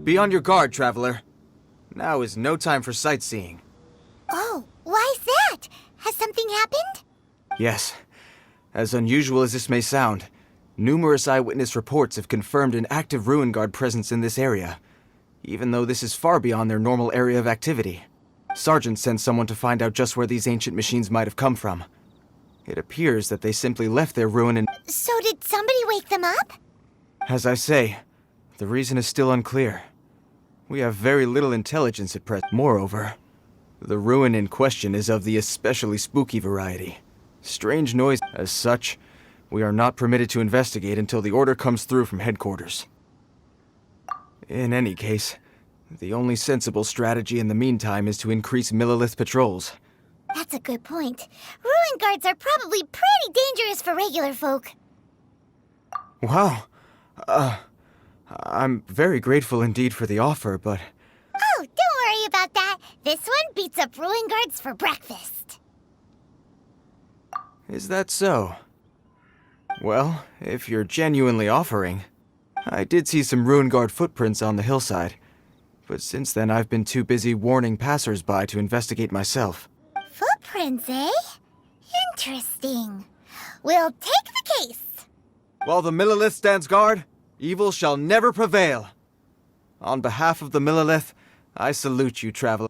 Be on your guard, traveler. Now is no time for sightseeing. Oh, why's that? Has something happened? Yes. As unusual as this may sound, numerous eyewitness reports have confirmed an active ruin guard presence in this area, even though this is far beyond their normal area of activity. Sergeant sent someone to find out just where these ancient machines might have come from. It appears that they simply left their ruin and... So did somebody wake them up? As I say, the reason is still unclear. We have very little intelligence at present. Moreover, the ruin in question is of the especially spooky variety. Strange noise. As such, we are not permitted to investigate until the order comes through from headquarters. In any case, the only sensible strategy in the meantime is to increase Millilith patrols. That's a good point. Ruin guards are probably pretty dangerous for regular folk. Wow. I'm very grateful indeed for the offer, but... Oh, don't worry about that. This one beats up ruin guards for breakfast. Is that so? Well, if you're genuinely offering... I did see some ruin guard footprints on the hillside, but since then I've been too busy warning passers-by to investigate myself. Footprints, eh? Interesting. We'll take the case. While the Millilith stands guard, evil shall never prevail. On behalf of the Millilith, I salute you, traveler.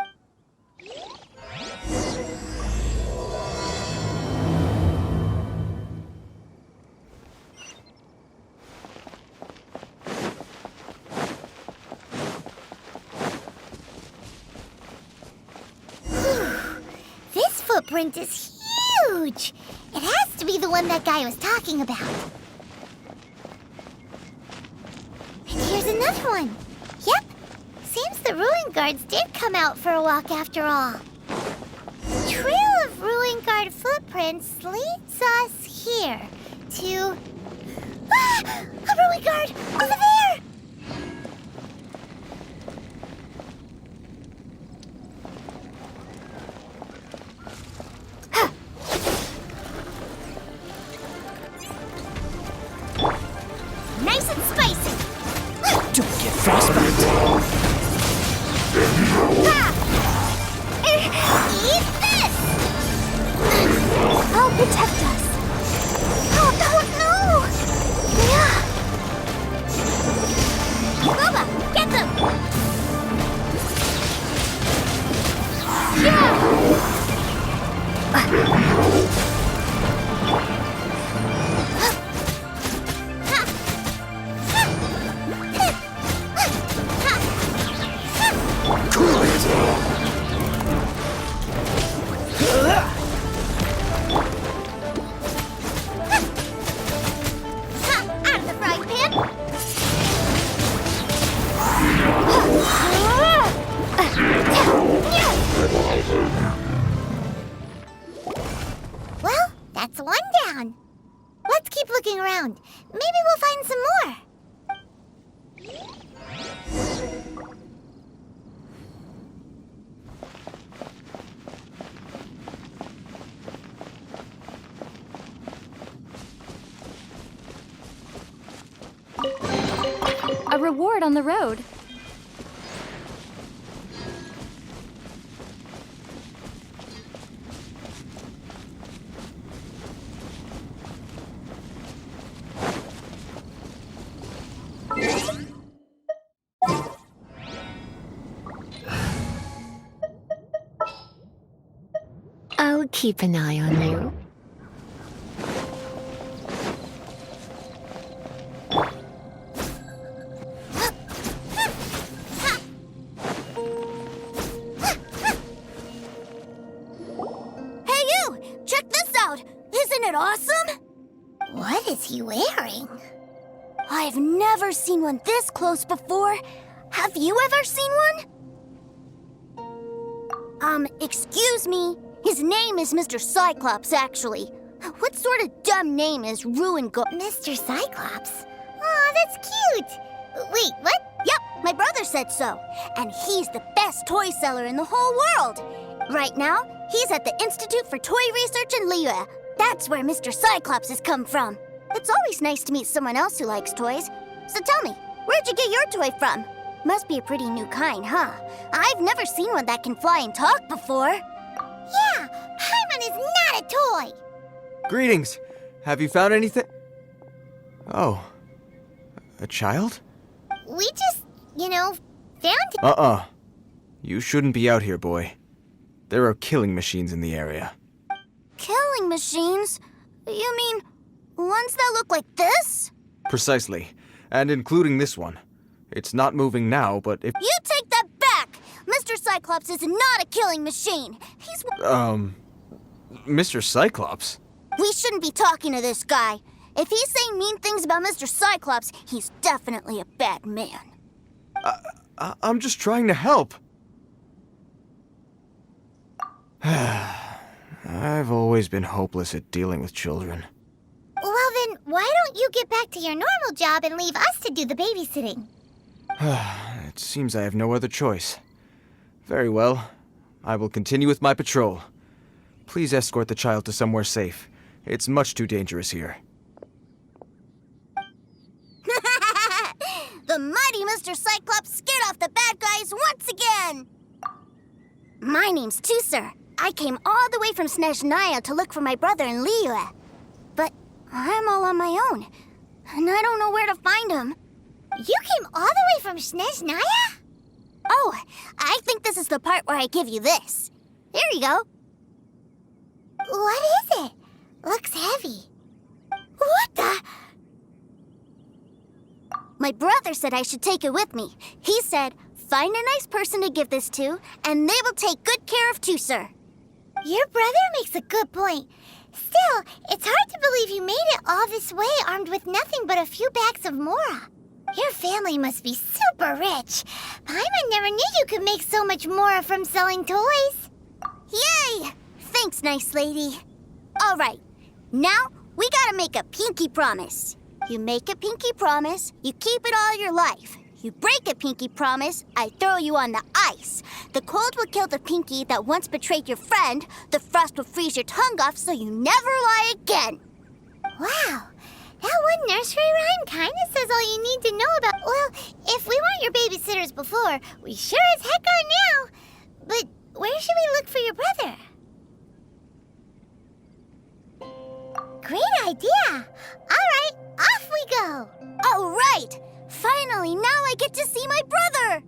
This footprint is huge. It has to be the one that guy was talking about. And here's another one. Yep. Seems the ruin guards did come out for a walk after all. The trail of ruin guard footprints leads us here to... Ah! A ruin guard! Over there! Nice and spicy! Don't get frostbite. Eat this! I'll protect us. Oh, no! Yeah. Boba, get them! Out of the frying pan! Well, that's one down. Let's keep looking around. Maybe we'll find some more. A reward on the road. I'll keep an eye on you. Hey you! Check this out! Isn't it awesome? What is he wearing? I've never seen one this close before. Have you ever seen one? Excuse me. His name is Mr. Cyclops, actually. What sort of dumb name is Ruin Guard? Mr. Cyclops. Aw, that's cute. Wait, what? Yep, my brother said so. And he's the best toy seller in the whole world. Right now, he's at the Institute for Toy Research in Liyue. That's where Mr. Cyclops has come from. It's always nice to meet someone else who likes toys. So tell me, where'd you get your toy from? Must be a pretty new kind, huh? I've never seen one that can fly and talk before. Yeah, Paimon is not a toy! Greetings! Have you found anything? Oh. A child? We just, found it. You shouldn't be out here, boy. There are killing machines in the area. Killing machines? You mean ones that look like this? Precisely. And including this one. It's not moving now, but if... You take that back! Mr. Cyclops is not a killing machine. He's... Mr. Cyclops? We shouldn't be talking to this guy. If he's saying mean things about Mr. Cyclops, he's definitely a bad man. I'm just trying to help. I've always been hopeless at dealing with children. Well then, why don't you get back to your normal job and leave us to do the babysitting? It seems I have no other choice. Very well. I will continue with my patrol. Please escort the child to somewhere safe. It's much too dangerous here. The mighty Mr. Cyclops scared off the bad guys once again! My name's Teucer. I came all the way from Snezhnaya to look for my brother in Liyue. But I'm all on my own, and I don't know where to find him. You came all the way from Snezhnaya? Oh, I think this is the part where I give you this. Here you go. What is it? Looks heavy. What the? My brother said I should take it with me. He said, find a nice person to give this to, and they will take good care of Teucer. Your brother makes a good point. Still, it's hard to believe you made it all this way armed with nothing but a few bags of mora. Your family must be super rich. Paimon never knew you could make so much mora from selling toys. Yay! Thanks, nice lady. All right, now we gotta make a pinky promise. You make a pinky promise, you keep it all your life. You break a pinky promise, I throw you on the ice. The cold will kill the pinky that once betrayed your friend. The frost will freeze your tongue off so you never lie again. Wow, that one nursery rhyme kinda says all you need to know about... Well, if we weren't your babysitters before, we sure as heck are now. But where should we look for your brother? Great idea! All right, off we go! All right! Finally, now I get to see my brother!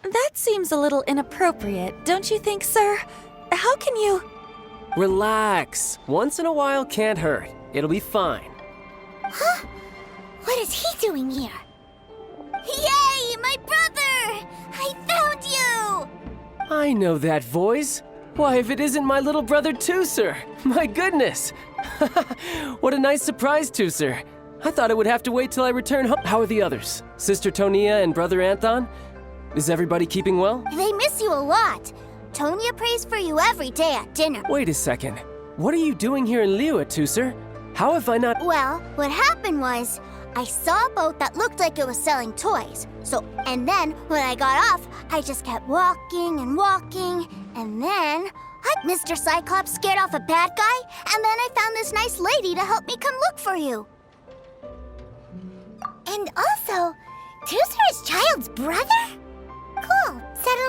That seems a little inappropriate, don't you think, sir? How can you... Relax. Once in a while can't hurt. It'll be fine. Huh? What is he doing here? Yay, my brother! I found you! I know that voice. Why, if it isn't my little brother Teucer! My goodness! What a nice surprise, Teucer. I thought I would have to wait till I return home. How are the others? Sister Tonia and Brother Anthon? Is everybody keeping well? They miss you a lot. Tonia prays for you every day at dinner. Wait a second. What are you doing here in Liyue, Teucer? How have I not... Well, what happened was, I saw a boat that looked like it was selling toys. And then, when I got off, I just kept walking and walking, and then... Mr. Cyclops scared off a bad guy, and then I found this nice lady to help me come look for you. And also, Teucer is Child's brother? Cool.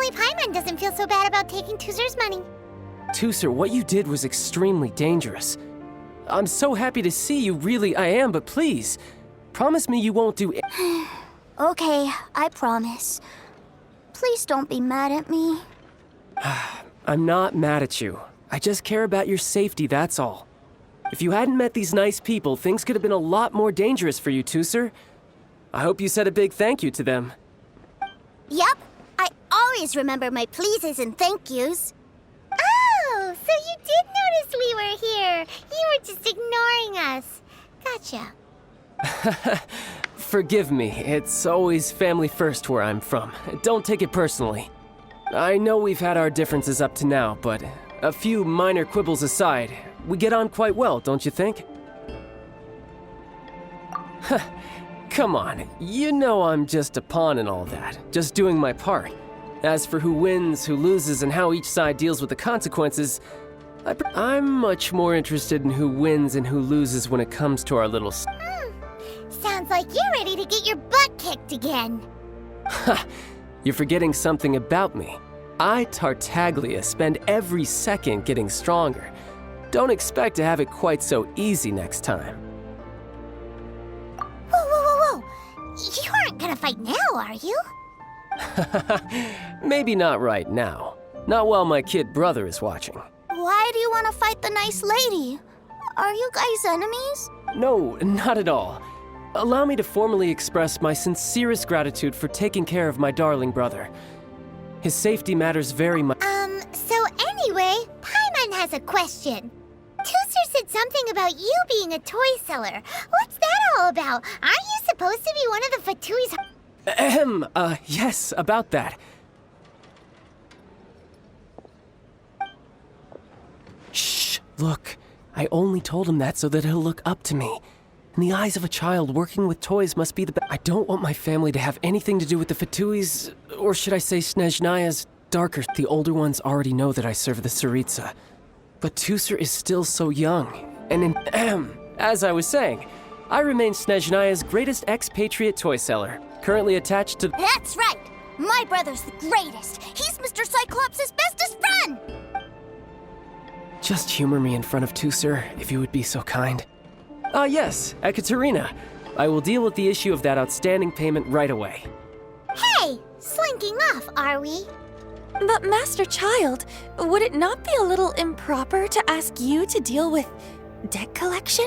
Hopefully Paimon doesn't feel so bad about taking Teuzer's money. Teucer, what you did was extremely dangerous. I'm so happy to see you, really, I am, but please, promise me you won't do it. Okay, I promise. Please don't be mad at me. I'm not mad at you. I just care about your safety, that's all. If you hadn't met these nice people, things could have been a lot more dangerous for you, Teucer. I hope you said a big thank you to them. Yep, I always remember my pleases and thank yous. Oh, so you did notice we were here. You were just ignoring us. Gotcha. Forgive me, it's always family first where I'm from. Don't take it personally. I know we've had our differences up to now, but a few minor quibbles aside, we get on quite well, don't you think? Come on, you know I'm just a pawn and all that, just doing my part. As for who wins, who loses, and how each side deals with the consequences, I'm much more interested in who wins and who loses when it comes to our little... Sounds like you're ready to get your butt kicked again. Ha! You're forgetting something about me. I, Tartaglia, spend every second getting stronger. Don't expect to have it quite so easy next time. Whoa. You aren't gonna fight now, are you? Maybe not right now. Not while my kid brother is watching. Why do you want to fight the nice lady? Are you guys enemies? No, not at all. Allow me to formally express my sincerest gratitude for taking care of my darling brother. His safety matters very much. So anyway, Paimon has a question. Teucer said something about you being a toy seller. What's that all about? Aren't you supposed to be one of the Fatui's... Yes, about that. Shh, look. I only told him that so that he'll look up to me. In the eyes of a child, working with toys must be the best. I don't want my family to have anything to do with the Fatui's, or should I say Snezhnaya's, darker. The older ones already know that I serve the Tsaritsa. But Teucer is still so young, and as I was saying, I remain Snezhnaya's greatest expatriate toy seller, currently attached to... That's right! My brother's the greatest! He's Mr. Cyclops' bestest friend! Just humor me in front of Teucer, if you would be so kind. Yes, Ekaterina. I will deal with the issue of that outstanding payment right away. Hey! Slinking off, are we? But Master Child, would it not be a little improper to ask you to deal with debt collection?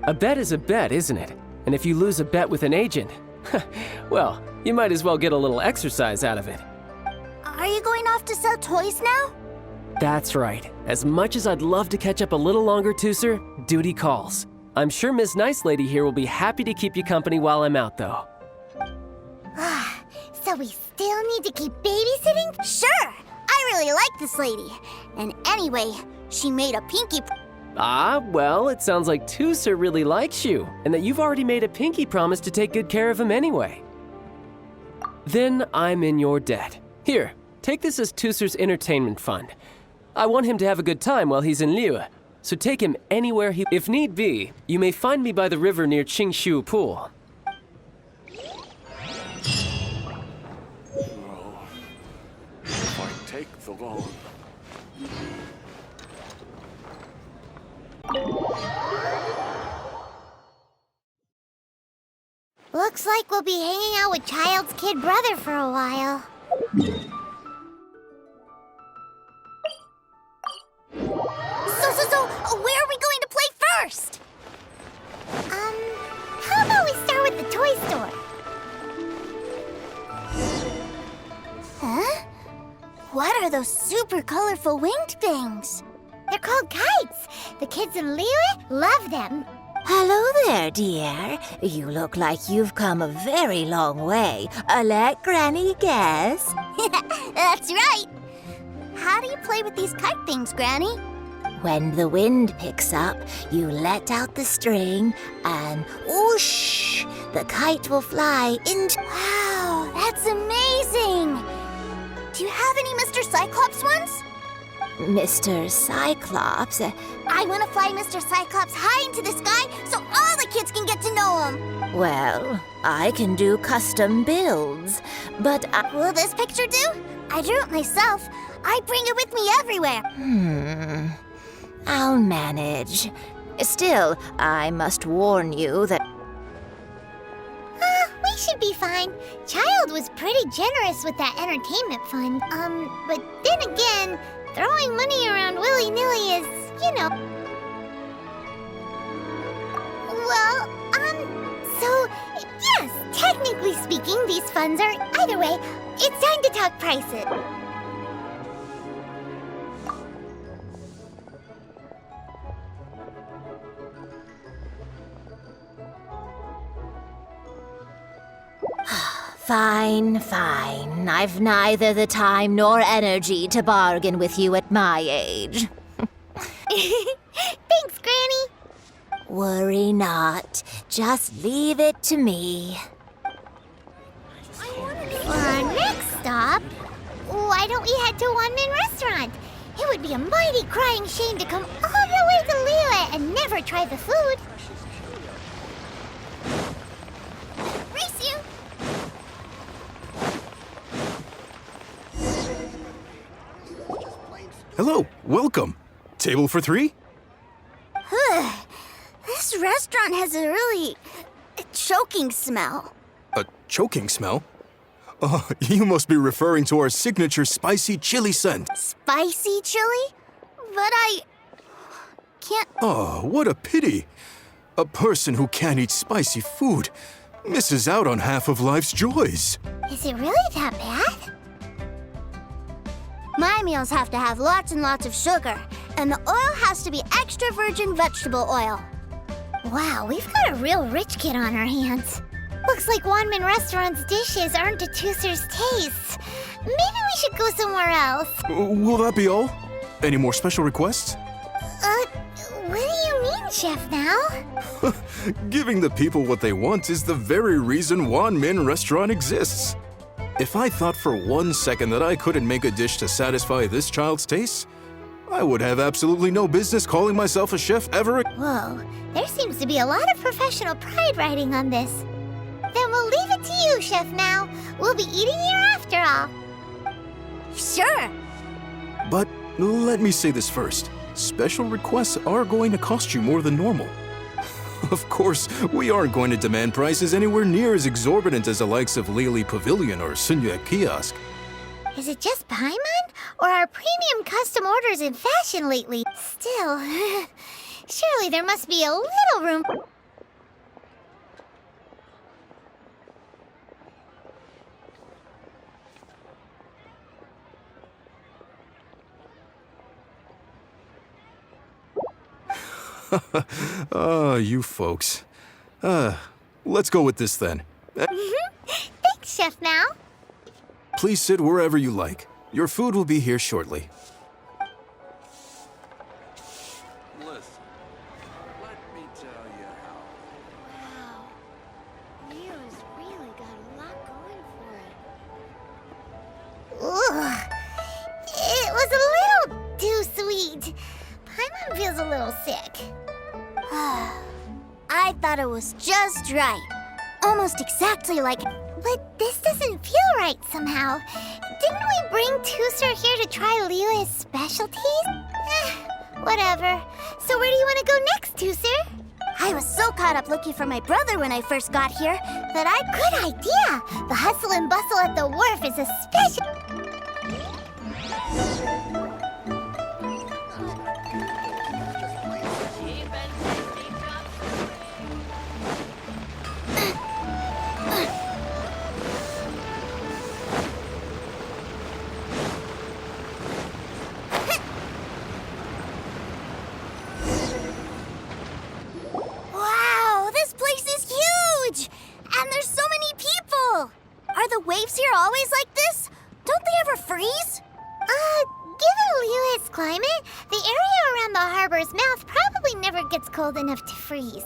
A bet is a bet, isn't it? And if you lose a bet with an agent, well, you might as well get a little exercise out of it. Are you going off to sell toys now? That's right. As much as I'd love to catch up a little longer, Teucer, duty calls. I'm sure Miss Nice Lady here will be happy to keep you company while I'm out, though. So we still need to keep babysitting? Sure! I really like this lady. And anyway, she made a pinky... Well, it sounds like Teucer really likes you, and that you've already made a pinky promise to take good care of him anyway. Then I'm in your debt. Here, take this as Teucer's entertainment fund. I want him to have a good time while he's in Liyue, so take him anywhere he... If need be, you may find me by the river near Qingshu Pool. If I take the loan. Looks like we'll be hanging out with Child's kid brother for a while. So, where are we going to play first? How about we start with the toy store? Huh? What are those super colorful winged things? They're called kites. The kids in Liyue love them. Hello there, dear. You look like you've come a very long way. Let Granny guess. That's right. How do you play with these kite things, Granny? When the wind picks up, you let out the string and whoosh, the kite will fly into... Wow, that's amazing. Do you have any Mr. Cyclops ones? Mr. Cyclops. I want to fly Mr. Cyclops high into the sky so all the kids can get to know him. Well, I can do custom builds, but Will this picture do? I drew it myself. I bring it with me everywhere. I'll manage. Still, I must warn you that We should be fine. Child was pretty generous with that entertainment fund. But then again, throwing money around willy-nilly is, you know. Well, so, yes, technically speaking, these funds are, either way, it's time to talk prices. Fine. I've neither the time nor energy to bargain with you at my age. Thanks, Granny. Worry not. Just leave it to me. For our next stop, why don't we head to One-Man Restaurant? It would be a mighty crying shame to come all the way to Liyue and never try the food. Race you! Hello, welcome. Table for 3? This restaurant has a really choking smell. A choking smell? Oh, you must be referring to our signature spicy chili scent. Spicy chili? But I can't. Oh, what a pity. A person who can't eat spicy food misses out on half of life's joys. Is it really that bad? My meals have to have lots and lots of sugar, and the oil has to be extra virgin vegetable oil. Wow, we've got a real rich kid on our hands. Looks like One-Man Restaurant's dishes aren't to Teucer's taste. Maybe we should go somewhere else. Will that be all? Any more special requests? What do you mean, Chef Now? Giving the people what they want is the very reason One-Man Restaurant exists. If I thought for 1 second that I couldn't make a dish to satisfy this child's tastes, I would have absolutely no business calling myself a chef ever again. Whoa, there seems to be a lot of professional pride riding on this. Then we'll leave it to you, Chef Now. We'll be eating here after all. Sure. But let me say this first. Special requests are going to cost you more than normal. Of course, we aren't going to demand prices anywhere near as exorbitant as the likes of Lily Pavilion or Sunya Kiosk. Is it just Paimon? Or are premium custom orders in fashion lately? Still, surely there must be a little room. You folks. Let's go with this then. Thanks, Chef Now. Please sit wherever you like. Your food will be here shortly. Listen, let me tell you how. Wow, Leo's really got a lot going for it. Ugh, it was a little too sweet. Paimon feels a little sick. I thought it was just right. Almost exactly like it. But this doesn't feel right somehow. Didn't we bring Teucer here to try Liyue's specialties? Whatever. So where do you want to go next, Teucer? I was so caught up looking for my brother when I first got here that Good idea! The hustle and bustle at the wharf is a special... Wow, this place is huge! And there's so many people! Are the waves here always like this? Don't they ever freeze? Given Liyue's climate, the area around the harbor's mouth probably never gets cold enough to freeze.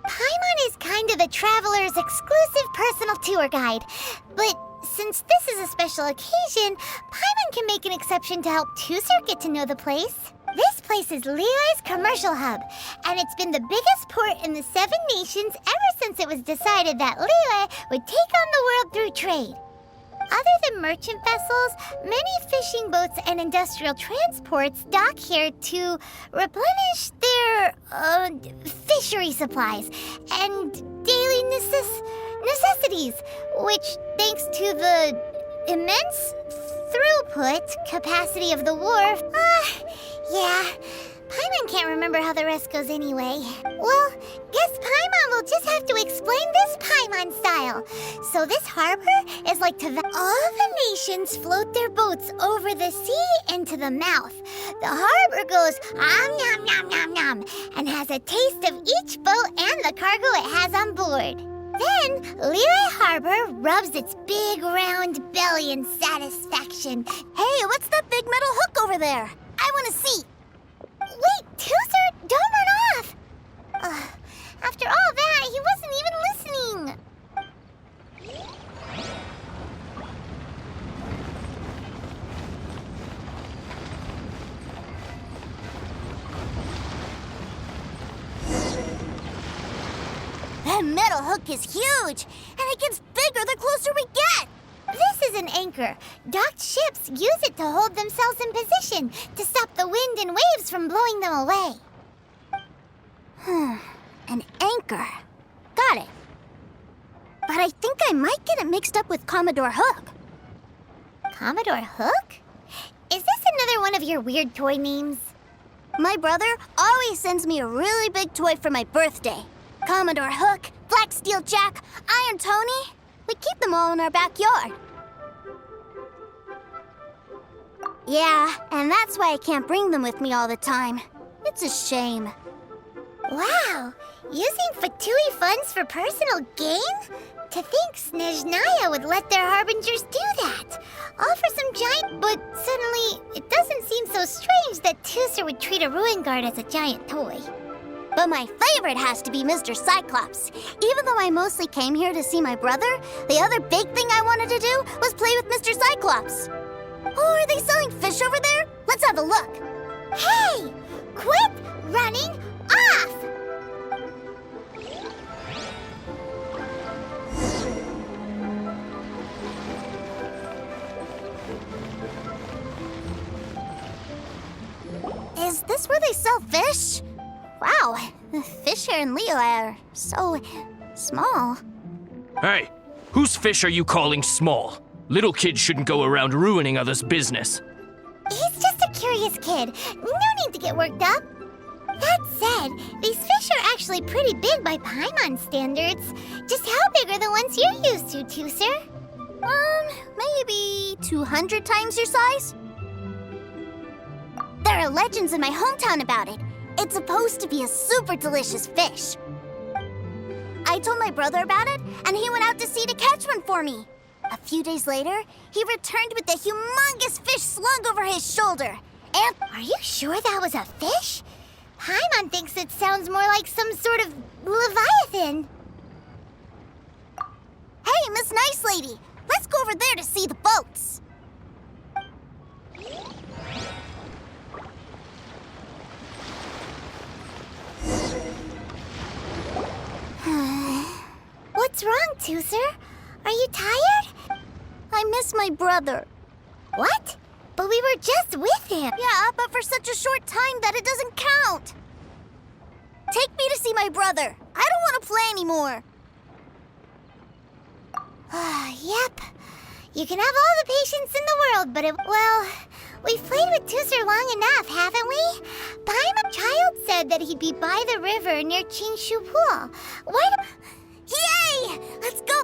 Paimon is kind of the traveler's exclusive personal tour guide. But since this is a special occasion, Paimon can make an exception to help Teucer get to know the place. This place is Liyue's commercial hub, and it's been the biggest port in the 7 nations ever since it was decided that Liyue would take on the world through trade. Other than merchant vessels, many fishing boats and industrial transports dock here to replenish their, fishery supplies and daily necessities, which, thanks to the immense throughput capacity of the wharf, yeah, Paimon can't remember how the rest goes anyway. Well, guess Paimon will just have to explain this Paimon style. So this harbor is like all the nations float their boats over the sea into the mouth. The harbor goes nom nom nom nom and has a taste of each boat and the cargo it has on board. Then, Liyue Harbor rubs its big round belly in satisfaction. Hey, what's that big metal hook over there? I want to see. Wait, Teucer, don't run off! After all that, he wasn't even listening. That metal hook is huge, and it gets bigger the closer we get. This is an anchor. Docked ships use it to hold themselves in position to stop the wind and waves from blowing them away. An anchor. Got it. But I think I might get it mixed up with Commodore Hook. Commodore Hook? Is this another one of your weird toy names? My brother always sends me a really big toy for my birthday. Commodore Hook, Black Steel Jack, Iron Tony. We keep them all in our backyard. Yeah, and that's why I can't bring them with me all the time. It's a shame. Wow, using Fatui funds for personal gain? To think Snezhnaya would let their harbingers do that. All for some giant... But suddenly, it doesn't seem so strange that Teucer would treat a ruin guard as a giant toy. But my favorite has to be Mr. Cyclops. Even though I mostly came here to see my brother, the other big thing I wanted to do was play with Mr. Cyclops. Oh, are they selling fish over there? Let's have a look. Hey! Quit running off! Is this where they sell fish? Wow, the fish here in Liyue are so small. Hey, whose fish are you calling small? Little kids shouldn't go around ruining others' business. He's just a curious kid. No need to get worked up. That said, these fish are actually pretty big by Paimon standards. Just how big are the ones you're used to, Teucer? Maybe 200 times your size? There are legends in my hometown about it. It's supposed to be a super delicious fish. I told my brother about it, and he went out to sea to catch one for me. A few days later, he returned with a humongous fish slung over his shoulder. And are you sure that was a fish? Paimon thinks it sounds more like some sort of leviathan. Hey, Miss Nice Lady, let's go over there to see the boats. What's wrong, Teucer? Are you tired? I miss my brother. What? But we were just with him. Yeah, but for such a short time that it doesn't count. Take me to see my brother. I don't want to play anymore. Yep. You can have all the patience in the world, but we've played with Teucer long enough, haven't we? Paimon Child said that he'd be by the river near Qingshu Pool. Why do... Yay! Let's go!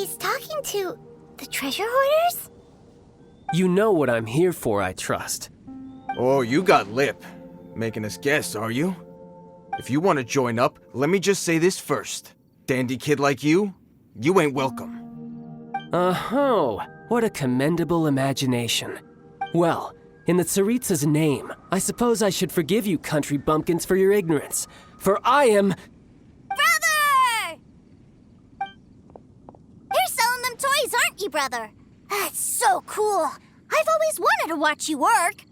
he's talking to the treasure hoarders? You know what I'm here for, I trust. Oh, you got lip. Making us guess, are you? If you want to join up, let me just say this first. Dandy kid like you ain't welcome. Oh, what a commendable imagination. Well, in the Tsaritsa's name, I suppose I should forgive you country bumpkins for your ignorance, for I am... Brother! You're selling them toys, aren't you, brother? That's so cool. I've always wanted to watch you work.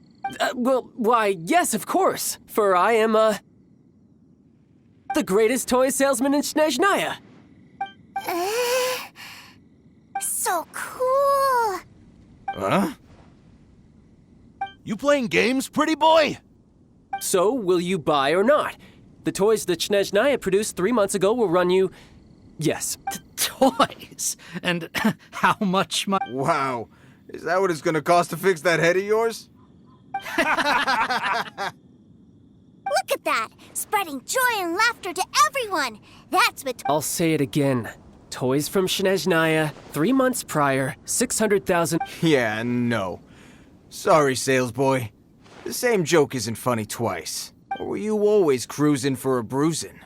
Why, yes, of course, for I am, the greatest toy salesman in Snezhnaya. So cool. Huh? You playing games, pretty boy? So, will you buy or not? The toys that Snezhnaya produced 3 months ago will run you... Yes. Toys? And how much money? Wow. Is that what it's gonna cost to fix that head of yours? Look at that! Spreading joy and laughter to everyone! That's what... I'll say it again. Toys from Snezhnaya, 3 months prior, 600,000... Yeah, no. Sorry, salesboy. The same joke isn't funny twice. Or were you always cruising for a bruising?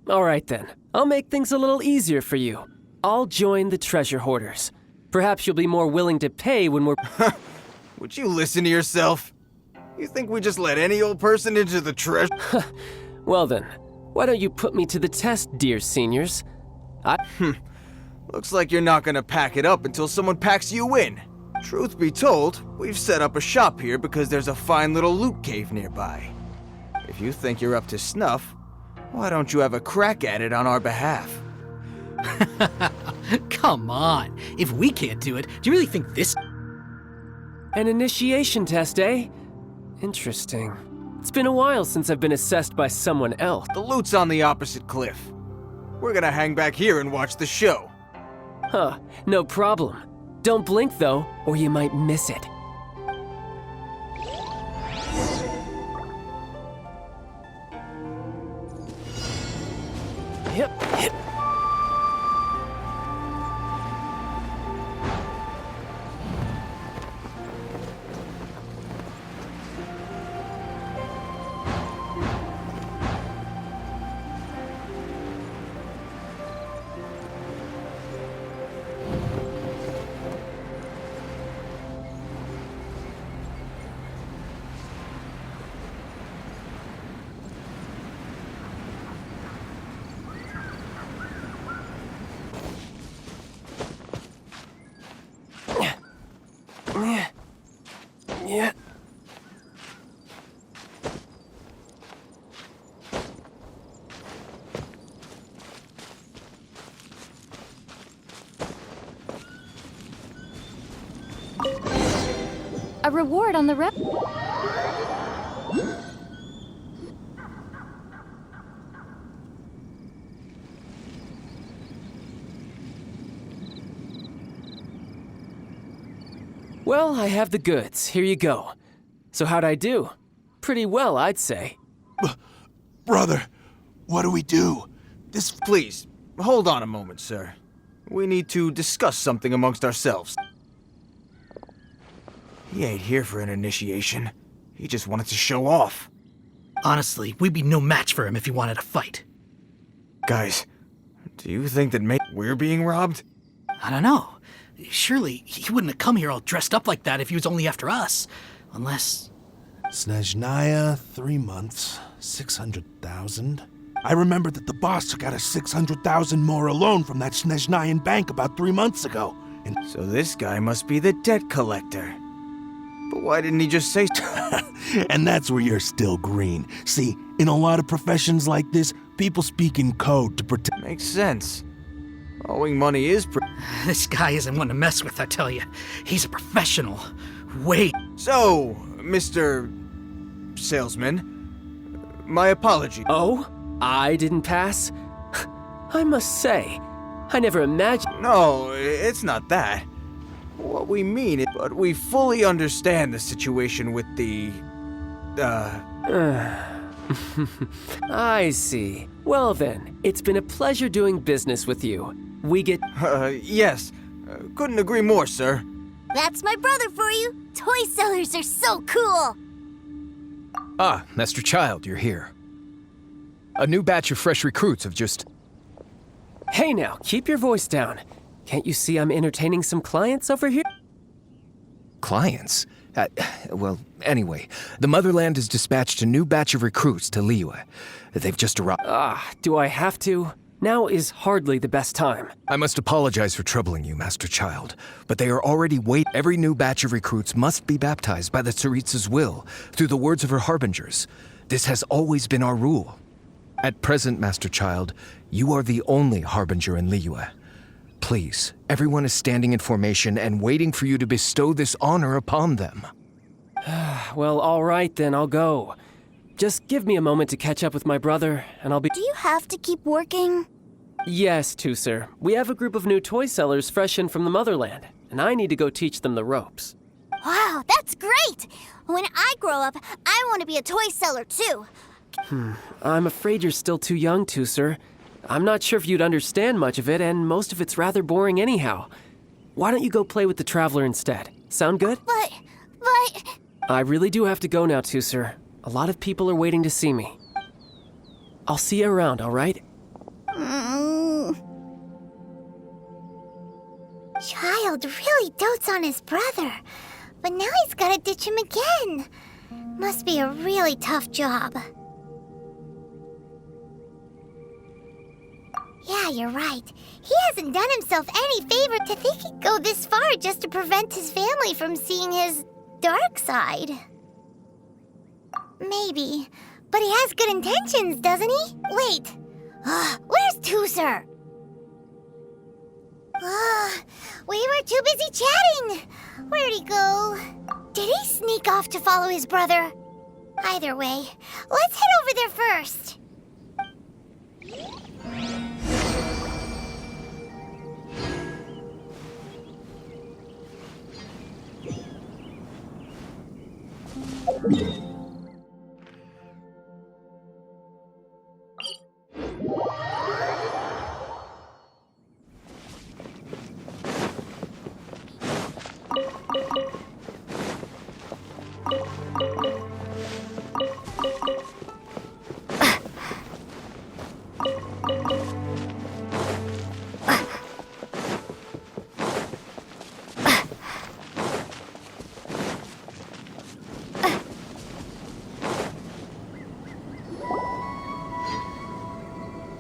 All right then. I'll make things a little easier for you. I'll join the treasure hoarders. Perhaps you'll be more willing to pay when we're... Would you listen to yourself? You think we just let any old person into the treasure? Well then, why don't you put me to the test, dear seniors? Looks like you're not gonna pack it up until someone packs you in. Truth be told, we've set up a shop here because there's a fine little loot cave nearby. If you think you're up to snuff, why don't you have a crack at it on our behalf? Come on. If we can't do it, do you really think this... An initiation test, eh? Interesting. It's been a while since I've been assessed by someone else. The loot's on the opposite cliff. We're gonna hang back here and watch the show. Huh, no problem. Don't blink though, or you might miss it. Yep. Yeah. A reward on the road. Well, I have the goods. Here you go. So how'd I do? Pretty well, I'd say. Brother, what do we do? Please, hold on a moment, sir. We need to discuss something amongst ourselves. He ain't here for an initiation. He just wanted to show off. Honestly, we'd be no match for him if he wanted to fight. Guys, do you think that we're being robbed? I don't know. Surely, he wouldn't have come here all dressed up like that if he was only after us. Unless... Snezhnaya, 3 months, 600,000. I remember that the boss took out a 600,000 more loan from that Snezhnayan bank about 3 months ago. And so this guy must be the debt collector. But why didn't he just say... And that's where you're still green. See, in a lot of professions like this, people speak in code to protect... Makes sense. Owing money is... This guy isn't one to mess with, I tell you. He's a professional. Wait. So, Mr. Salesman, my apology. Oh? I didn't pass? I must say, I never imagined... No, it's not that. What we mean is... But we fully understand the situation with the... I see. Well then, it's been a pleasure doing business with you. we get... Yes. Couldn't agree more, sir. That's my brother for you. Toy sellers are so cool. Ah, Master Child, you're here. A new batch of fresh recruits have just... Hey now, keep your voice down. Can't you see I'm entertaining some clients over here? Clients? Well, anyway, the Motherland has dispatched a new batch of recruits to Liyue. They've just arrived. Do I have to? Now is hardly the best time. I must apologize for troubling you, Master Child, but they are already Every new batch of recruits must be baptized by the Tsaritsa's will, through the words of her harbingers. This has always been our rule. At present, Master Child, you are the only harbinger in Liyue. Please, everyone is standing in formation and waiting for you to bestow this honor upon them. Well, all right then, I'll go. Just give me a moment to catch up with my brother, and I'll be... Do you have to keep working? Yes, Teucer. We have a group of new toy sellers fresh in from the Motherland, and I need to go teach them the ropes. Wow, that's great! When I grow up, I want to be a toy seller too. I'm afraid you're still too young, Teucer. I'm not sure if you'd understand much of it, and most of it's rather boring anyhow. Why don't you go play with the Traveler instead? Sound good? But... I really do have to go now, Teucer. A lot of people are waiting to see me. I'll see you around, all right? Child really dotes on his brother, but now he's gotta ditch him again. Must be a really tough job. Yeah, you're right. He hasn't done himself any favor to think he'd go this far just to prevent his family from seeing his dark side. Maybe, but he has good intentions, doesn't he? Wait, where's Teucer? We were too busy chatting. Where'd he go? Did he sneak off to follow his brother? Either way, let's head over there first.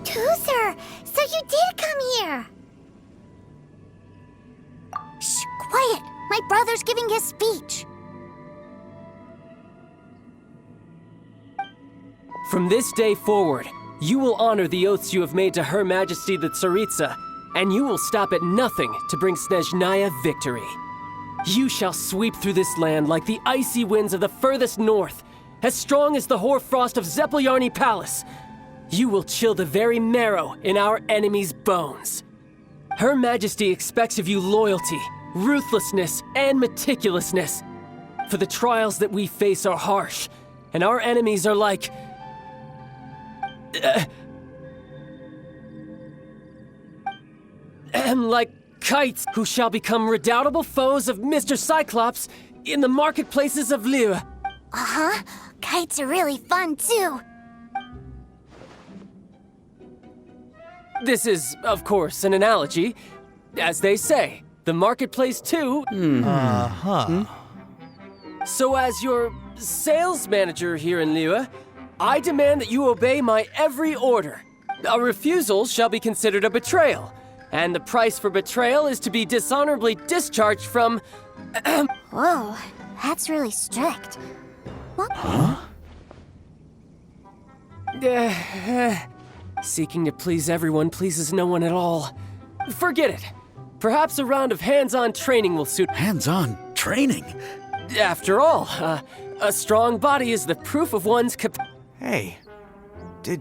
Teucer, so you did come here. Shh, quiet. My brother's giving his speech. From this day forward, you will honor the oaths you have made to Her Majesty the Tsaritsa, and you will stop at nothing to bring Snezhnaya victory. You shall sweep through this land like the icy winds of the furthest north, as strong as the hoarfrost of Zepelyarny Palace. You will chill the very marrow in our enemies' bones. Her Majesty expects of you loyalty, ruthlessness, and meticulousness. For the trials that we face are harsh, and our enemies are like... like kites who shall become redoubtable foes of Mr. Cyclops in the marketplaces of Liyue. Kites are really fun too. This is, of course, an analogy. As they say, the marketplace too. So as your sales manager here in Liyue, I demand that you obey my every order. A refusal shall be considered a betrayal, and the price for betrayal is to be dishonorably discharged from... Whoa, that's really strict. What? Seeking to please everyone pleases no one at all. Forget it. Perhaps a round of hands-on training will suit... Hands-on training? After all, a strong body is the proof of one's Hey, did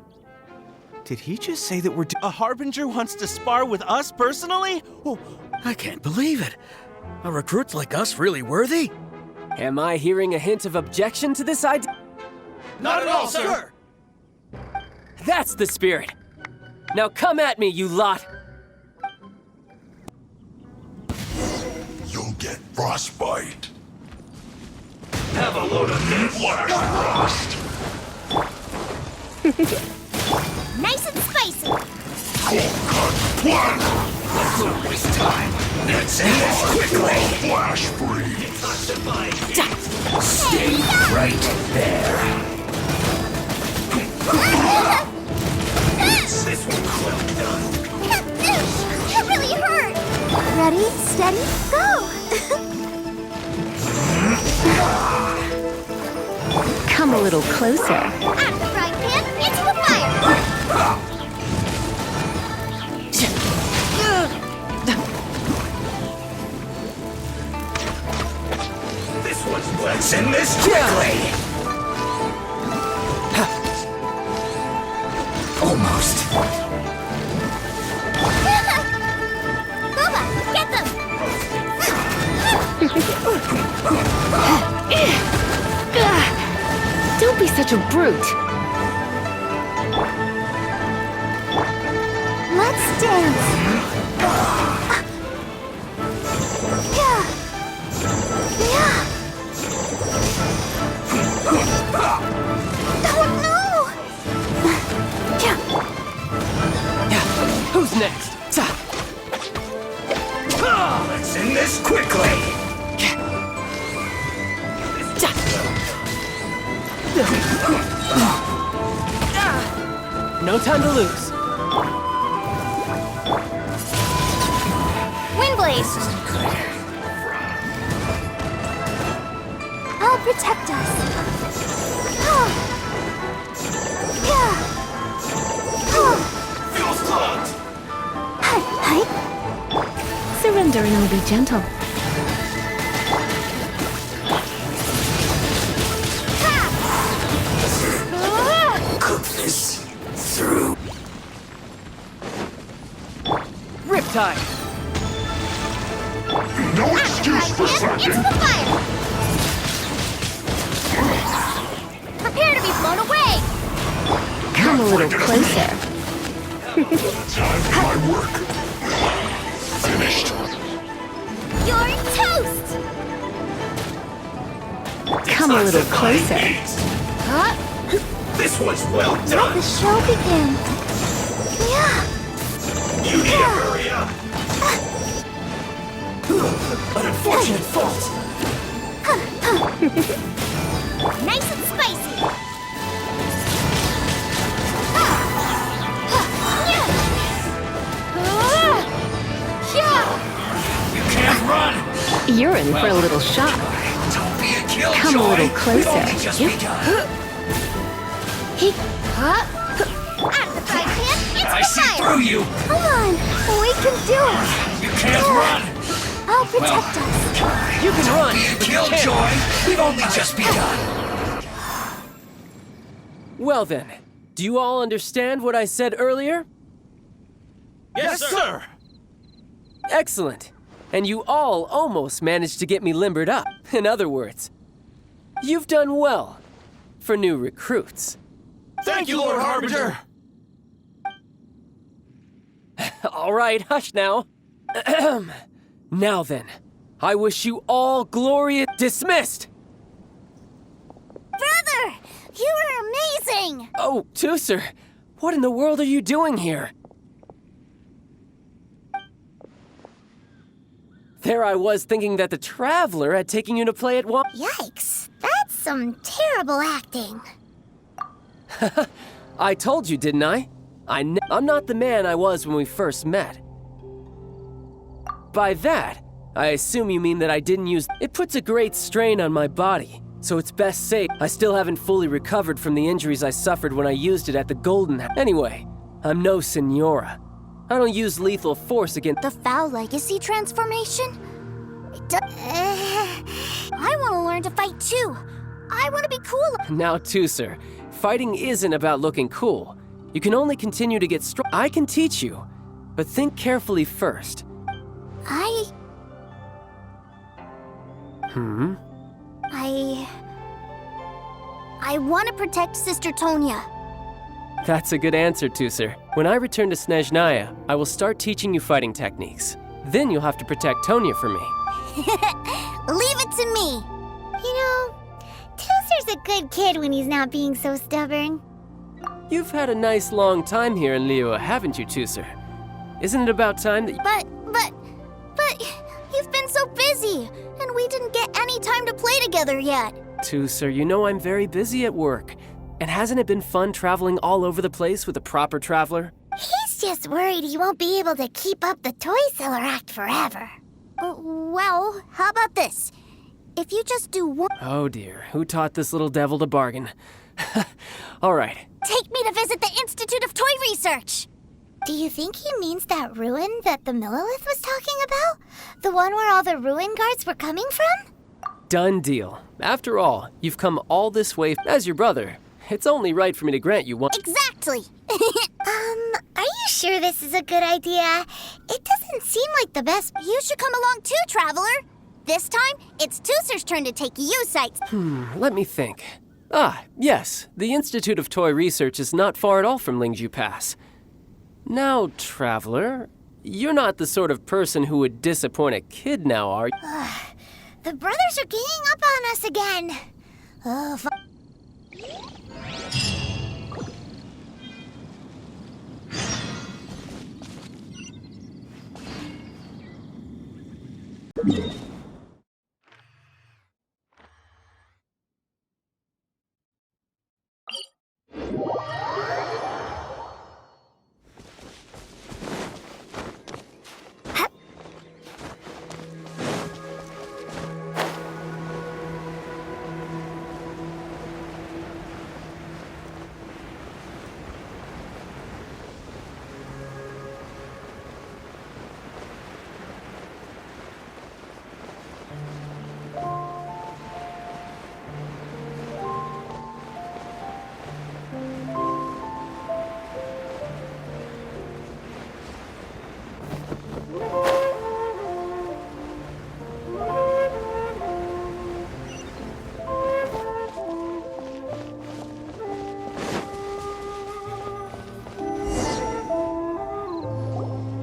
he just say that we're A harbinger wants to spar with us personally? Oh, I can't believe it. Are recruits like us really worthy? Am I hearing a hint of objection to this idea? Not at all, sir! That's the spirit. Now come at me, you lot. Frostbite. Have a load of dead flash frost. Nice and spicy. Cold cut one. Let's not waste time. Let's end this quickly. Flash freeze. Stay right there. This one well done. That really hurt. Ready, steady, go. Come a little closer. Out of the frying pan, into the fire. This one's let's end this quickly. Almost. Booba, get them. Don't be such a brute. Let's dance. Yeah. Oh no! Who's next? Let's end this quickly. No time to lose. Wind blaze. I'll protect us. Feels clogged. Hi. Surrender and I'll be gentle. Cook this through. Riptide. No excuse for slacking. Into the fire. Prepare to be blown away. Come a little closer. Time for my work. Finished. You're toast. Come a little closer. Huh? This one's well Let done. the show begin. Yeah. You need to hurry up. An unfortunate fault. Nice and spicy. You can't run. You're in for a little shock. Don't be a killjoy. Come a little We've only closer. just begun. Out of the frying pan, into I the see fire. through you. Come on, we can do it. You can't run. I'll protect us. You can run. Be a but you can't. killjoy. We've only just begun. Well then, do you all understand what I said earlier? Yes, sir. Excellent. And you all almost managed to get me limbered up. In other words, you've done well for new recruits. Thank you, Lord Harbinger. All right, hush now. Now then, I wish you all glorious dismissed. Brother, you are amazing. Oh, Teucer, what in the world are you doing here? There I was thinking that the Traveler had taken you to play at one. Yikes, that's some terrible acting. I told you, didn't I? I'm not the man I was when we first met. By that, I assume you mean that I didn't use. It puts a great strain on my body, so it's best safe. I still haven't fully recovered from the injuries I suffered when I used it at the Golden. Anyway, I'm no Senora. I don't use lethal force against. The Foul Legacy transformation? I want to learn to fight too. I want to be cool. Now, Teucer, fighting isn't about looking cool. You can only continue to get strong. I can teach you, but think carefully first. I want to protect Sister Tonya. That's a good answer, Teucer. When I return to Snezhnaya, I will start teaching you fighting techniques. Then you'll have to protect Tonya for me. to me. You know, Teucer's a good kid when he's not being so stubborn. You've had a nice long time here in Liyue, haven't you, Teucer? Isn't it about time that But you've been so busy, and we didn't get any time to play together yet. Teucer, you know I'm very busy at work. And hasn't it been fun traveling all over the place with a proper traveler? He's just worried he won't be able to keep up the toy seller act forever. Well, how about this? If you just do one... Oh dear, who taught this little devil to bargain? All right. Take me to visit the Institute of Toy Research! Do you think he means that ruin that the Millilith was talking about? The one where all the ruin guards were coming from? Done deal. After all, you've come all this way as your brother. It's only right for me to grant you one. Exactly! Are you sure this is a good idea? It doesn't seem like the best... You should come along too, Traveler! This time, it's Teucer's turn to take you sights. Let me think. Ah, yes, the Institute of Toy Research is not far at all from Lingju Pass. Now, Traveler, you're not the sort of person who would disappoint a kid now, are you? The brothers are ganging up on us again.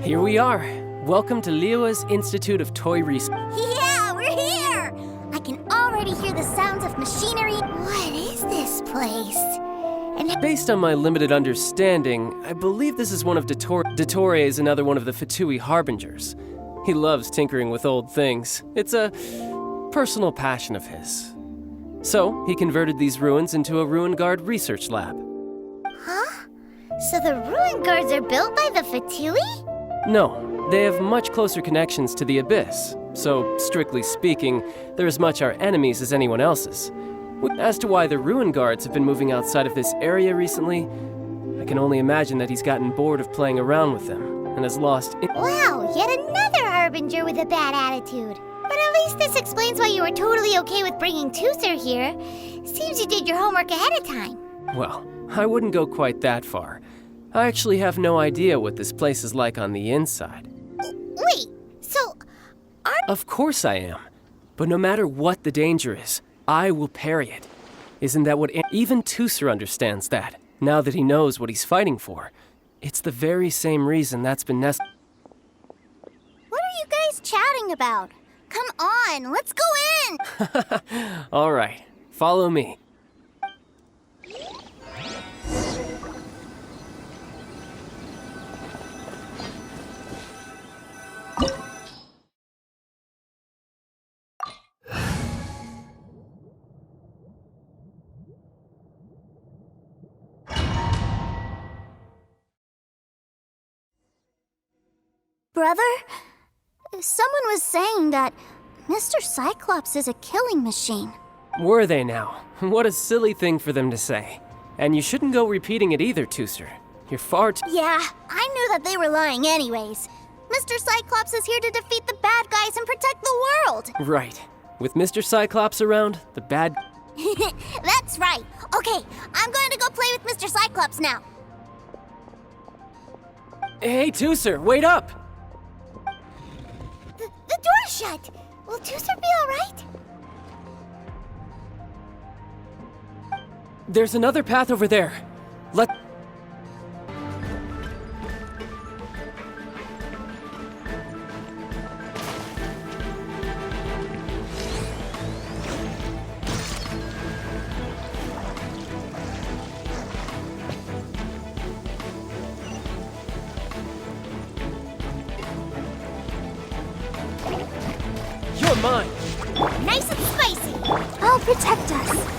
Here we are. Welcome to Liyue's Institute of Toy Research. Yeah, we're here! I can already hear the sounds of machinery. What is this place? And Based on my limited understanding, I believe this is one of Dottore is another one of the Fatui Harbingers. He loves tinkering with old things. It's a personal passion of his. So, he converted these ruins into a Ruin Guard research lab. Huh? So the ruin guards are built by the Fatui? No, they have much closer connections to the Abyss. So, strictly speaking, they're as much our enemies as anyone else's. As to why the Ruin Guards have been moving outside of this area recently, I can only imagine that he's gotten bored of playing around with them and has lost... Wow, yet another Harbinger with a bad attitude. But at least this explains why you were totally okay with bringing Teucer here. Seems you did your homework ahead of time. Well, I wouldn't go quite that far. I actually have no idea what this place is like on the inside. Wait, so... Of course I am. But no matter what the danger is, I will parry it. Isn't that what... Even Teucer understands that, now that he knows what he's fighting for. It's the very same reason that's been necessary. What are you guys chatting about? Come on, let's go in! All right, follow me. Brother, someone was saying that Mr. Cyclops is a killing machine. Were they now? What a silly thing for them to say. And you shouldn't go repeating it either, Teucer. You're far too... Yeah, I knew that they were lying anyways. Mr. Cyclops is here to defeat the bad guys and protect the world. Right. With Mr. Cyclops around, the bad... That's right. Okay, I'm going to go play with Mr. Cyclops now. Hey, Teucer, wait up! The door's shut. Will Teucer be all right? There's another path over there. Let... mine. Nice and spicy. I'll protect us.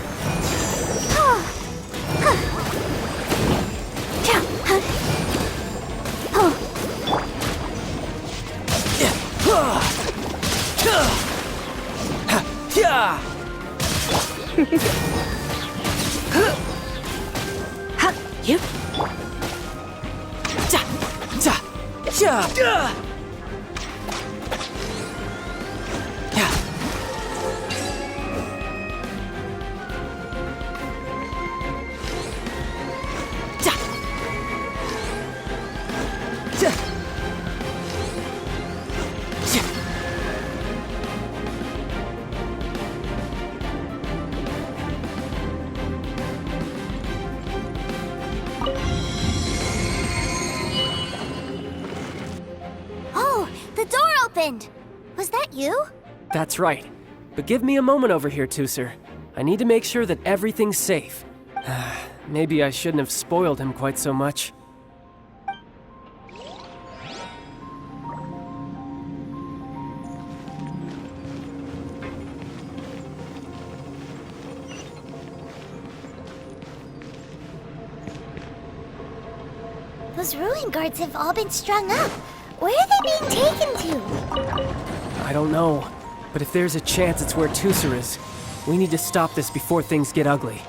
You. Oh, the door opened. Was that you? That's right. But give me a moment over here, Teucer. I need to make sure that everything's safe. Maybe I shouldn't have spoiled him quite so much. Those ruin guards have all been strung up. Where are they being taken to? I don't know, but if there's a chance it's where Teucer is, we need to stop this before things get ugly.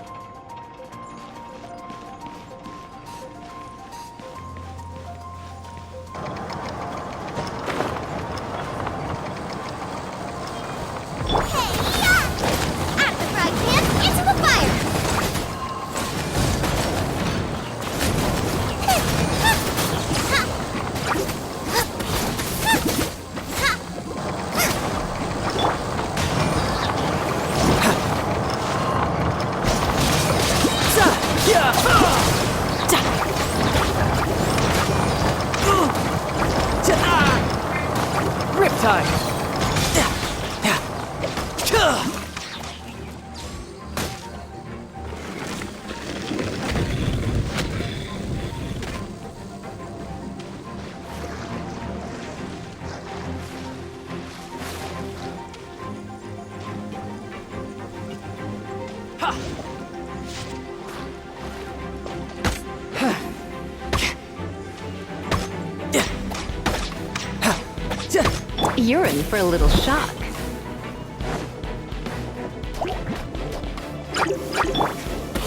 You're in for a little shock.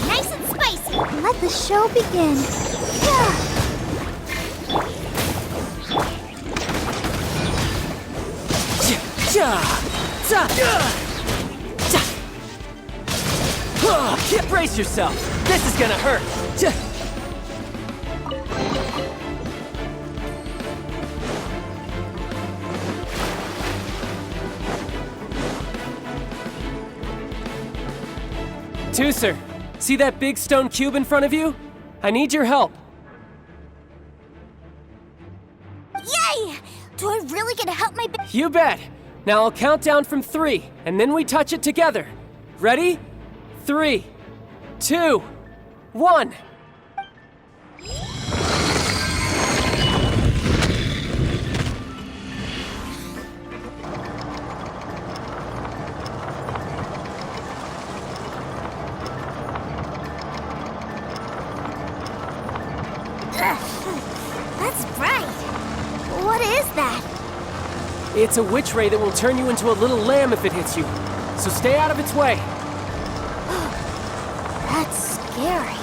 Nice and spicy. Let the show begin. Brace yourself. This is gonna hurt. Teucer, see that big stone cube in front of you? I need your help. Yay! Do I really get to help my You bet. Now I'll count down from 3, and then we touch it together. Ready? 3, 2, 1. That's bright. What is that? It's a witch ray that will turn you into a little lamb if it hits you. So stay out of its way. That's scary.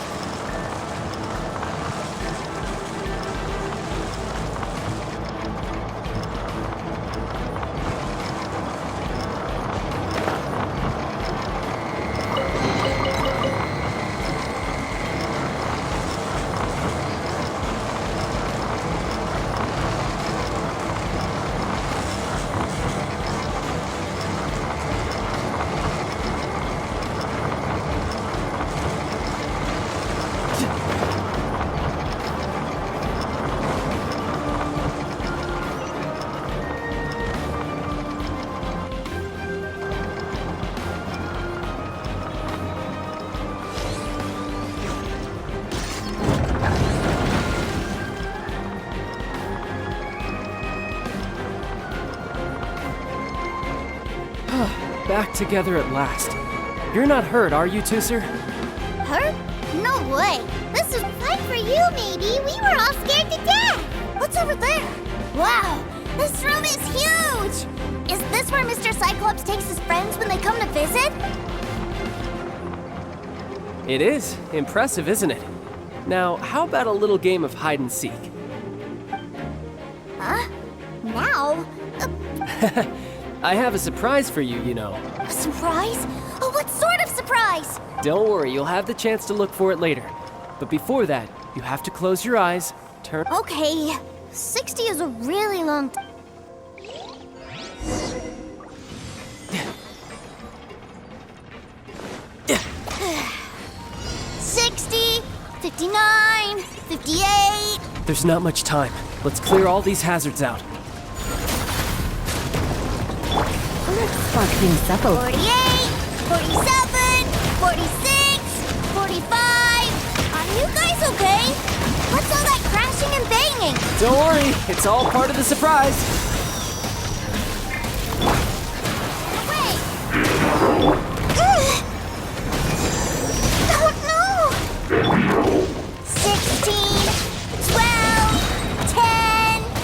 back together at last. You're not hurt, are you, Teucer? Hurt? No way. This is fun for you, maybe. We were all scared to death. What's over there? Wow, this room is huge. Is this where Mr. Cyclops takes his friends when they come to visit? It is. Impressive, isn't it? Now, how about a little game of hide and seek? Huh? Now? I have a surprise for you, you know. A surprise? Oh, what sort of surprise? Don't worry, you'll have the chance to look for it later. But before that, you have to close your eyes, turn... Okay, 60 is a really long time. 60, 59, 58... There's not much time. Let's clear all these hazards out. Let's spark things up a 48, 47, 46, 45... Are you guys okay? What's all that crashing and banging? Don't worry, it's all part of the surprise. Wait! Oh no! 16, 12, 10...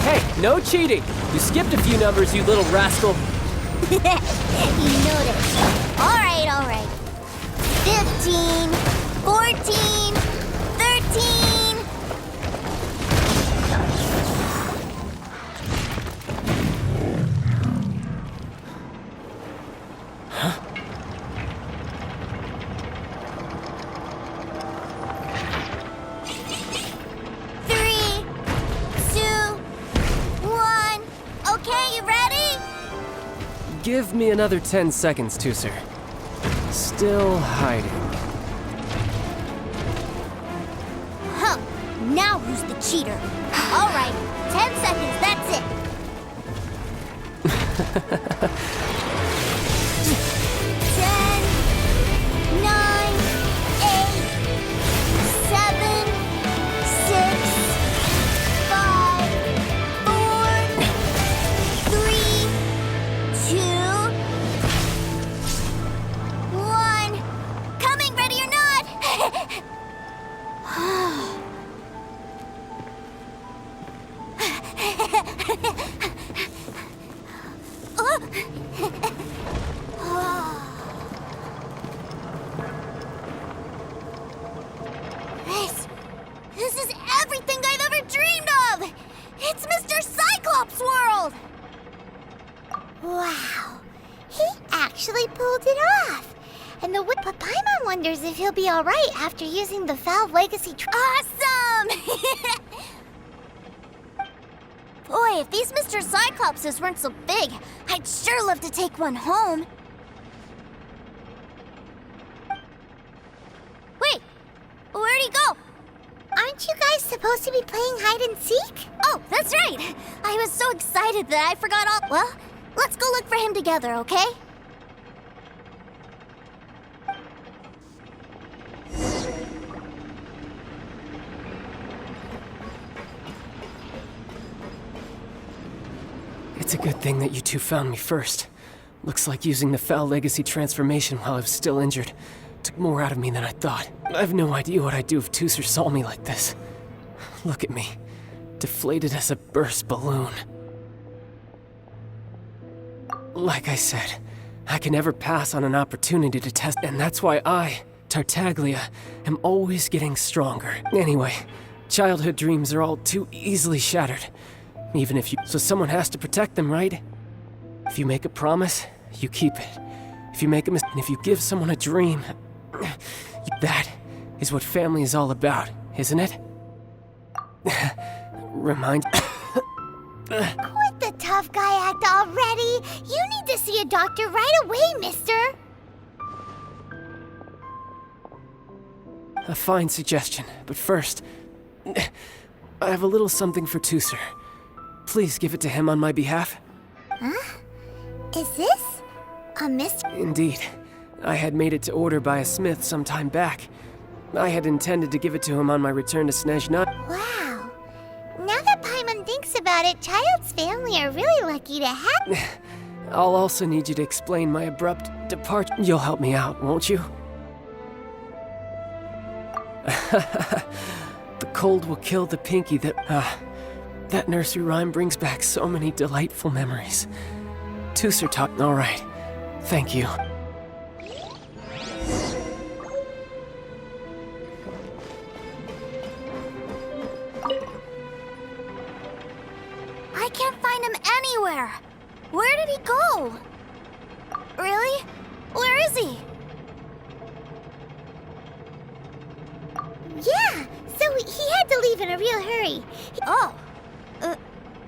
Hey, no cheating! You skipped a few numbers, you little rascal. You noticed. All right. 15, 14, 13... Huh? Three, two, one. Okay, you ready? Give me another 10 seconds, Teucer. Still hiding. Huh. Now who's the cheater? All right, 10 seconds, that's it. 10, 9, 8, 7, 6, 5, 4, 3, 2, 1. Coming, ready or not? This is everything I've ever dreamed of! It's Mr. Cyclops' world! Wow, he actually pulled it off! And the but Paimon wonders if he'll be alright after using the Valve Legacy Awesome! Boy, if these Mr. Cyclopses weren't so big, I'd sure love to take one home. Wait, where'd he go? Aren't you guys supposed to be playing hide and seek? Oh, that's right! I was so excited that I forgot all... Well, let's go look for him together, okay? It's a good thing that you two found me first. Looks like using the Foul Legacy transformation while I was still injured took more out of me than I thought. I have no idea what I'd do if Teucer saw me like this. Look at me, deflated as a burst balloon. Like I said, I can never pass on an opportunity to test, and that's why I, Tartaglia, am always getting stronger. Anyway, childhood dreams are all too easily shattered. Even if you... So someone has to protect them, right? If you make a promise, you keep it. If you make a mistake, if you give someone a dream... That is what family is all about, isn't it? Quit the tough guy act already! You need to see a doctor right away, mister! A fine suggestion, but first... I have a little something for Teucer. Please give it to him on my behalf. Huh? Is this a mystery? Indeed. I had made it to order by a smith some time back. I had intended to give it to him on my return to Snezhna. Wow. Now that Paimon thinks about it, Child's family are really lucky to have... I'll also need you to explain my abrupt departure. You'll help me out, won't you? The cold will kill the pinky that nursery rhyme brings back so many delightful memories. Teucer taught. All right. Thank you. I can't find him anywhere. Where did he go? Really? Where is he? Yeah, so he had to leave in a real hurry.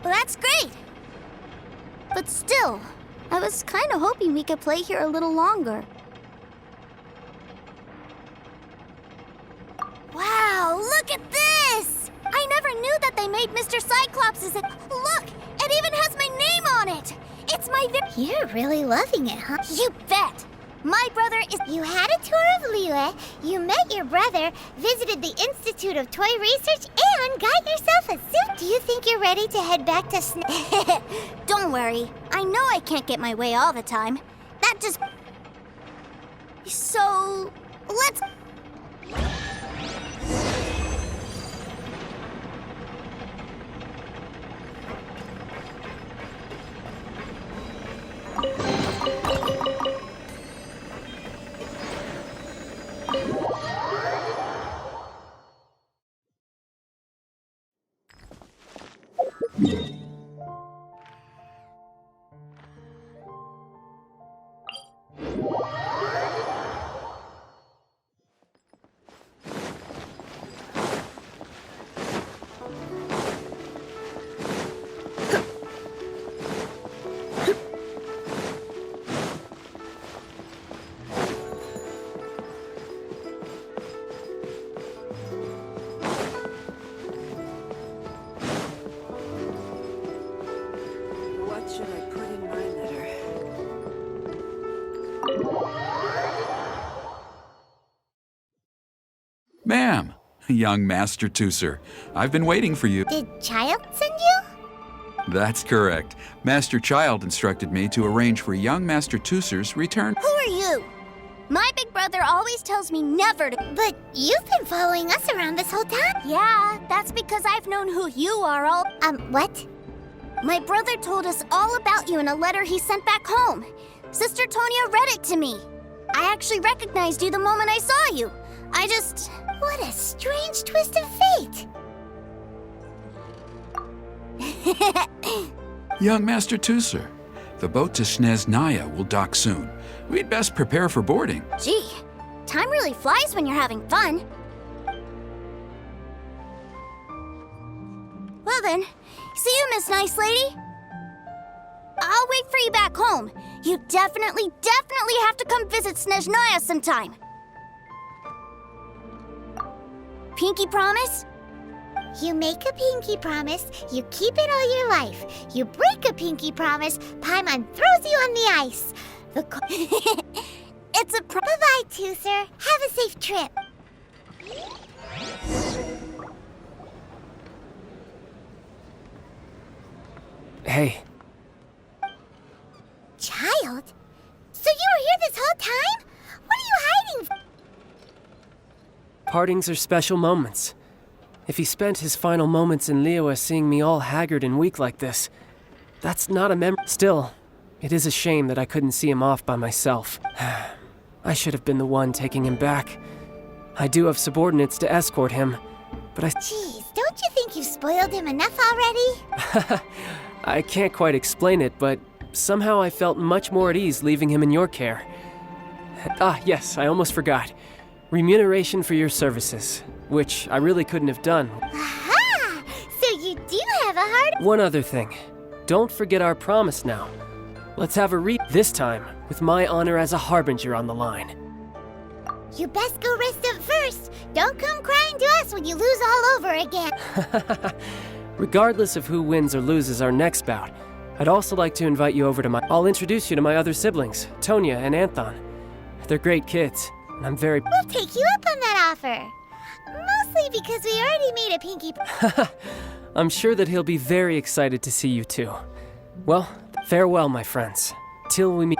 That's great. But still, I was kind of hoping we could play here a little longer. Wow, look at this! I never knew that they made Mr. Cyclops' Look, it even has my name on it! It's my You're really loving it, huh? You bet! My brother is... You had a tour of Liyue, you met your brother, visited the Institute of Toy Research, and got yourself a suit. Do you think you're ready to head back to Don't worry. I know I can't get my way all the time. That just... So... let's... Ma'am, young Master Teucer, I've been waiting for you. Did Child send you? That's correct. Master Child instructed me to arrange for young Master Teucer's return. Who are you? My big brother always tells me never to... But you've been following us around this whole time. Yeah, that's because I've known who you are all... what? My brother told us all about you in a letter he sent back home. Sister Tonia read it to me. I actually recognized you the moment I saw you. I just... What a strange twist of fate! Young Master Teucer, the boat to Snezhnaya will dock soon. We'd best prepare for boarding. Gee, time really flies when you're having fun. Well then, see you, Miss Nice Lady. I'll wait for you back home. You definitely have to come visit Snezhnaya sometime. Pinky promise? You make a pinky promise, you keep it all your life. You break a pinky promise, Paimon throws you on the ice. It's a Bye-bye, Teucer. Have a safe trip. Hey. Child? So you were here this whole time? What are you hiding from? Partings are special moments. If he spent his final moments in Liyue seeing me all haggard and weak like this, that's not a memory. Still, it is a shame that I couldn't see him off by myself. I should have been the one taking him back. I do have subordinates to escort him, but Jeez, don't you think you've spoiled him enough already? I can't quite explain it, but somehow I felt much more at ease leaving him in your care. Yes, I almost forgot. Remuneration for your services, which I really couldn't have done. Aha! So you do have a heart. One other thing. Don't forget our promise now. Let's have a this time, with my honor as a harbinger on the line. You best go rest up first. Don't come crying to us when you lose all over again. Regardless of who wins or loses our next bout, I'd also like to invite you over to I'll introduce you to my other siblings, Tonia and Anthon. They're great kids, and I'm very... We'll take you up on that offer. Mostly because we already made a pinky... I'm sure that he'll be very excited to see you too. Well, farewell, my friends. Till we meet...